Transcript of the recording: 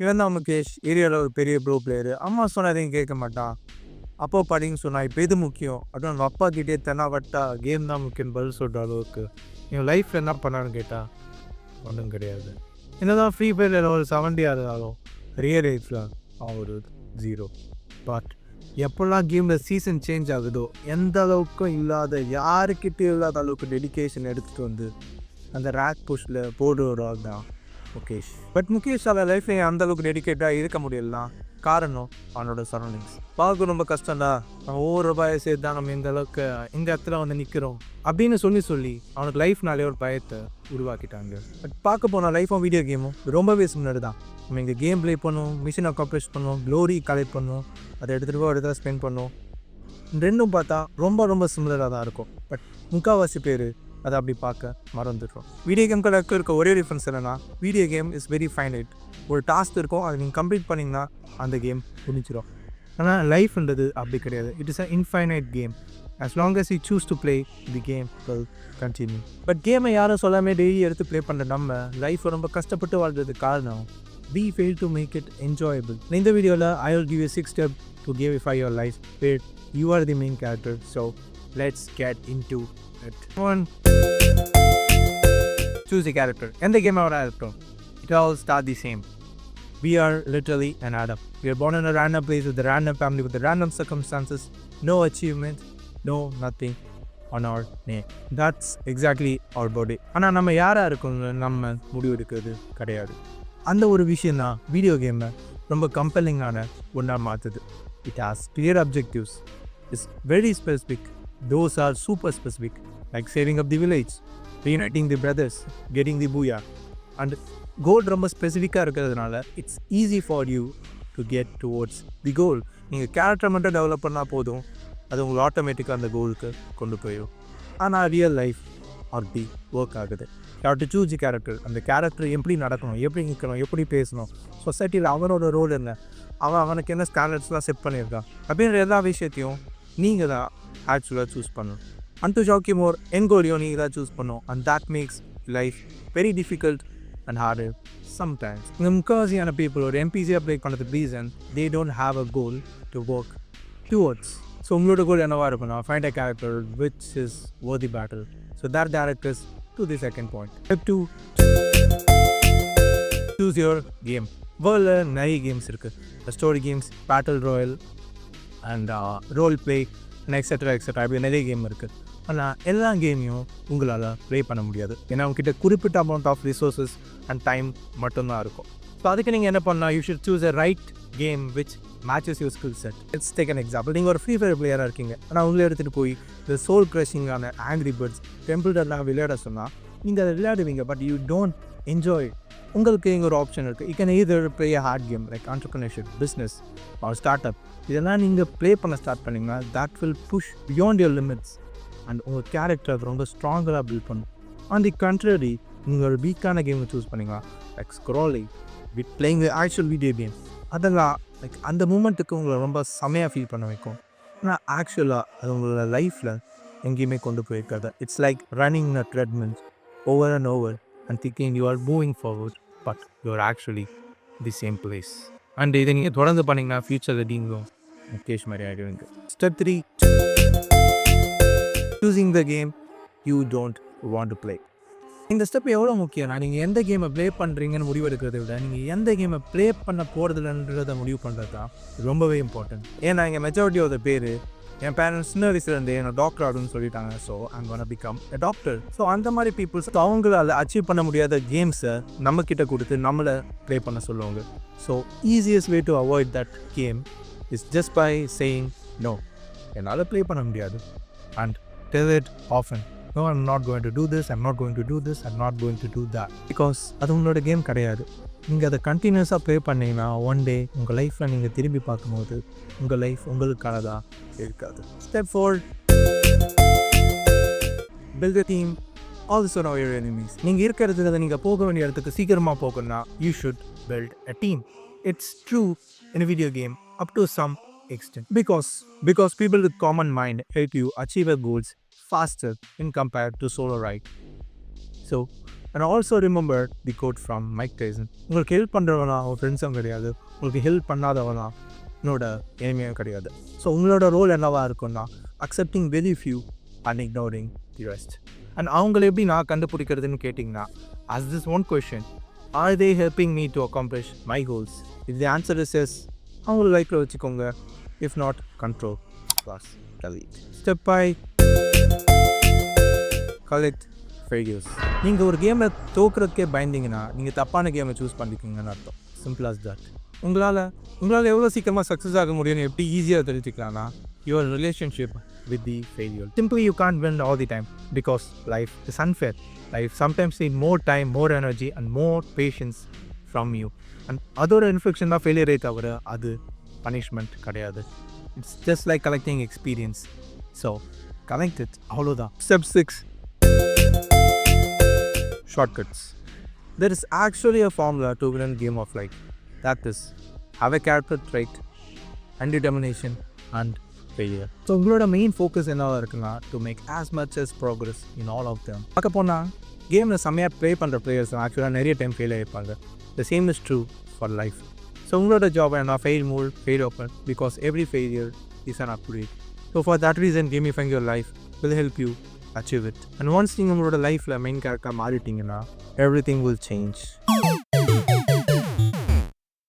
இவன் தான் முகேஷ், ஏரியாவில் ஒரு பெரிய ப்ரோ பிளேயரு. அம்மா சொன்னதையும் கேட்க மாட்டான். அப்போ படின்னு சொன்னா இப்போ எது முக்கியம் அதுவும் அவங்க அப்பா கிட்டே தென்னாவட்டா கேம் தான் முக்கியம் பதில் சொல்கிற அளவுக்கு என் லைஃப் என்ன பண்ணான்னு கேட்டால் ஒன்றும் கிடையாது. என்னதான் ஃப்ரீ ஃபயரில் ஒரு 70 இருந்தாலும் ரியல் லைஃப்பில் அவன் ஒரு 0. பட் எப்போல்லாம் கேமில் சீசன் சேஞ்ச் ஆகுதோ எந்த அளவுக்கும் இல்லாத யாருக்கிட்டே இல்லாத அளவுக்கு டெடிக்கேஷன் எடுத்துகிட்டு வந்து அந்த ரேக் புஷ்ல போடுறவரால் தான் முகேஷ். பட் முகேஷ் அவன் லைஃப்ல அந்த அளவுக்கு டெடிக்கேட்டாக இருக்க முடியலாம். காரணம் அவனோட சரௌண்டிங்ஸ். பார்க்க ரொம்ப கஷ்டம்டா, அவன் ஒவ்வொரு ரூபாயை சேர்த்து தான் நம்ம இந்த அளவுக்கு இந்த இடத்துல வந்து நிற்கிறோம் அப்படின்னு சொல்லி அவனுக்கு லைஃப்னாலே ஒரு பயத்தை உருவாக்கிட்டாங்க. பட் பார்க்க போனால் லைஃப்பும் வீடியோ கேமும் ரொம்பவே சிமிலர் தான். நம்ம இங்கே கேம் ப்ளே பண்ணுவோம், மிஷினை அக்காம்ப்ளிஷ் பண்ணுவோம், க்ளோரி கலெக்ட் பண்ணுவோம், அதை எடுத்துகிட்டு போய் இடத்துல ஸ்பெண்ட் பண்ணுவோம். ரெண்டும் பார்த்தா ரொம்ப சிமிலராக தான் இருக்கும். பட் முக்கால்வாசி பேர் அதை அப்படி பார்க்க மறந்துடுறோம். வீடியோ கேம்களுக்கு இருக்க ஒரே டிஃப்ரென்ஸ் என்னென்னா, video game is very finite. ஒரு டாஸ்க் இருக்கும், அதை நீங்கள் கம்ப்ளீட் பண்ணிங்கன்னா அந்த கேம் முடிச்சிடும். ஆனால் லைஃப்ன்றது அப்படி கிடையாது. It is a infinite game. as long as you choose to play the game will continue. But கேமை யாரும் சொல்லாமல் டெய்லி எடுத்து ப்ளே பண்ணுற நம்ம லைஃப்பை ரொம்ப கஷ்டப்பட்டு வாழ்றதுக்கு காரணம் we fail to make it enjoyable. இந்த வீடியோவில் I will give you 6 steps to gamify your life where you are the main character. So let's get into it. 1. Choose a character. எந்த கேம் அவராக இருக்கட்டும், it all start the same. We are literally an Adam. We are born in a random place with a random family with the random circumstances. No achievement, no nothing on our name. That's exactly our body. ஆனால் நம்ம யாராக இருக்கோங்க நம்ம முடிவு எடுக்கிறது கிடையாது. அந்த ஒரு விஷயம் தான் வீடியோ கேமை ரொம்ப கம்பெல்லிங்கான ஒன்றா மாற்றுது. It has clear objectives. It's very specific. Those are super specific. Like saving up the village, reuniting the brothers, getting the booyah. And goal ரொம்ப ஸ்பெசிஃபிக்காக இருக்கிறதுனால it's easy for you to get towards the goal. நீங்கள் character மட்டும் develop பண்ணால் போதும், அது உங்களுக்கு ஆட்டோமேட்டிக்காக அந்த கோலுக்கு கொண்டு போயிடும். ஆனால் ரியல் லைஃப் அப்படி ஒர்க் ஆகுது. To choose the character. அந்த கேரக்டர் எப்படி நடக்கணும், எப்படி நிற்கணும், எப்படி பேசணும், சொசைட்டியில் அவனோட ரோல் என்ன, அவனுக்கு என்ன ஸ்டாண்டர்ட்ஸ்லாம் செட் பண்ணியிருக்கான் அப்படின்ற எல்லா விஷயத்தையும் நீங்கள் தான் ஆக்சுவலாக சூஸ் பண்ணணும். அண்ட் டு ஜாக்கி மோர் என் கோலையும் நீங்கள் தான் சூஸ் பண்ணணும். And that makes life very difficult and harder sometimes. இந்த முக்காவாசியான people ஒரு NPC-யாக ப்ளே பண்ணுறதுக்கு reason they don't have a goal to work towards. So உங்களோட கோல் என்னவா இருக்குன்னா, find a character which is worthy battle. So that directs us to the second point. Step 2. Choose your game. வேர்ல்டில் நிறைய games இருக்குது. Story games, battle royale and role play and etcetera அப்படி நிறைய game இருக்குது. ஆனால் எல்லா கேமையும் உங்களால் ப்ளே பண்ண முடியாது. ஏன்னா உங்ககிட்ட குறிப்பிட்ட amount of resources and time மட்டும்தான் இருக்கும். ஸோ அதுக்கு நீங்கள் என்ன பண்ணால், you should choose a right game which matches your skill set. Let's take an example. நீங்கள் ஒரு ஃப்ரீ ஃபயர் பிளேயராக இருக்கீங்க, ஆனால் உங்களை எடுத்துகிட்டு போய் இந்த சோல் க்ரஷிங்கான ஆங்கிரி பேர்ட்ஸ், டெம்பிள் ரன்லாம் விளையாட சொன்னால் நீங்கள் அதை விளையாடுவீங்க, பட் யூ டோன்ட் என்ஜாய். உங்களுக்கு இங்கே ஒரு ஆப்ஷன் இருக்குது. You can either play a hard game like entrepreneurship, business or start up. இதெல்லாம் நீங்கள் ப்ளே பண்ண ஸ்டார்ட் பண்ணிங்கன்னா that will push beyond your limits and உங்கள் கேரக்டர் ரொம்ப ஸ்ட்ராங்கராக பில்ட் பண்ணும். ஆன் தி கண்ட்ரரி, நீங்கள் ஒரு வீக்கான கேமை சூஸ் பண்ணிங்களா like scrolling with playing the actual video game, அதெல்லாம் லைக் அந்த மூமெண்ட்டுக்கு உங்களை ரொம்ப செமையாக ஃபீல் பண்ண வைக்கும். ஆனால் ஆக்சுவலாக அது உங்களோட லைஃப்பில் எங்கேயுமே கொண்டு போயிருக்காது. It's like running a treadmill over and over and thinking you are moving forward, but you are actually the same place. And இதை நீங்கள் தொடர்ந்து பண்ணிங்கன்னா ஃப்யூச்சரில் நீங்களும் முகேஷ் மாதிரி ஆகிடுவீங்க. Step 3. choosing the game you don't want to play. இந்த step எவ்வளோ முக்கியம்னா, நீங்கள் எந்த கேமை ப்ளே பண்ணுறீங்கன்னு முடிவு எடுக்கிறத விட நீங்கள் எந்த கேமை ப்ளே பண்ண போகிறதுலன்றதை முடிவு பண்ணுறது தான் ரொம்பவே இம்பார்ட்டன்ட். ஏன்னா இங்கே மெஜாரிட்டி ஆஃப் த பேர் என் பேரண்ட்ஸ் சின்ன வயசுலேருந்தே என்னை டாக்டர் ஆகணும்னு சொல்லிட்டாங்க. So I'm gonna become a doctor. So அந்த மாதிரி பீப்புள்ஸ் அவங்களால அச்சீவ் பண்ண முடியாத கேம்ஸை நம்மக்கிட்ட கொடுத்து நம்மளை ப்ளே பண்ண சொல்லுவாங்க. So easiest way to avoid that game is just by saying no, என்னால் ப்ளே பண்ண முடியாது. And tell it often. No, I'm not going to do this, I'm not going to do this, I'm not going to do that. Because அது உங்களோட game கிடையாது. நீங்கள் அதை கண்டினியூஸாக play பண்ணிங்கன்னா ஒன் டே உங்கள் லைஃப்பில் நீங்கள் திரும்பி பார்க்கும்போது உங்கள் லைஃப் உங்களுக்கானதாக இருக்காது. Step 4. build a team, also know your enemies. நீங்கள் இருக்கிற இடத்துக்கு நீங்கள் போக வேண்டிய இடத்துக்கு சீக்கிரமாக போகணும்னா you should build a team. It's true in a video game up to some extent. Because people with common mind help you achieve your goals faster in compared to solo ride. So and also remember the quote from Mike Tyson. உங்களுக்கு help பண்ணுறவனா உங்கள் ஃப்ரெண்ட்ஸும் கிடையாது, உங்களுக்கு help பண்ணாதவனா என்னோட எனிமையும் கிடையாது. So உங்களோட role என்னவா இருக்குன்னா accepting very few and ignoring the rest. And அவங்கள எப்படி நான் கண்டுபிடிக்கிறதுன்னு கேட்டிங்கன்னா, as this one question, are they helping me to accomplish my goals? If the answer is yes, அவங்கள லைஃப்பில் வச்சுக்கோங்க. If not, control plus delete. Step by collect failures. நீங்கள் ஒரு கேமை தோக்குறதுக்கே பயந்தீங்கன்னா நீங்கள் தப்பான கேமை சூஸ் பண்ணிக்கோங்கன்னு அர்த்தம். Simple as that. உங்களால் எவ்வளோ சீக்கிரமாக சக்ஸஸ் ஆக முடியும்னு எப்படி ஈஸியாக தெரிஞ்சுக்கலாம்னா, your relationship with the failure. Simply you can't win all the time because life is unfair. Life sometimes need more time, more energy and more patience from you. And அதோட infection தான் ஃபெயிலியரே தவிர அது punishment கிடையாது. It's just like collecting experience. So collect it. அவ்வளோதான். Step 6, shortcuts. There is actually a formula to win a game of life. That is, have a character trait and determination and failure. So உங்களோட main focus என்னவாக இருக்குன்னா to make as much as progress in all of them. பார்க்க போனால் கேமில் செம்மையாக play பண்ணுற players ஆக்சுவலாக நிறைய டைம் ஃபெயில் ஆகிருப்பாங்க. The same is true for life. So உங்களோட ஜாப் என்ன fail more fail often because every failure is an upgrade. So for that reason gamifying your life will help you achieve it. And once நீங்கள் உங்களோட லைஃப்பில் main கேரக்டராக மாறிட்டீங்கன்னா every thing will change.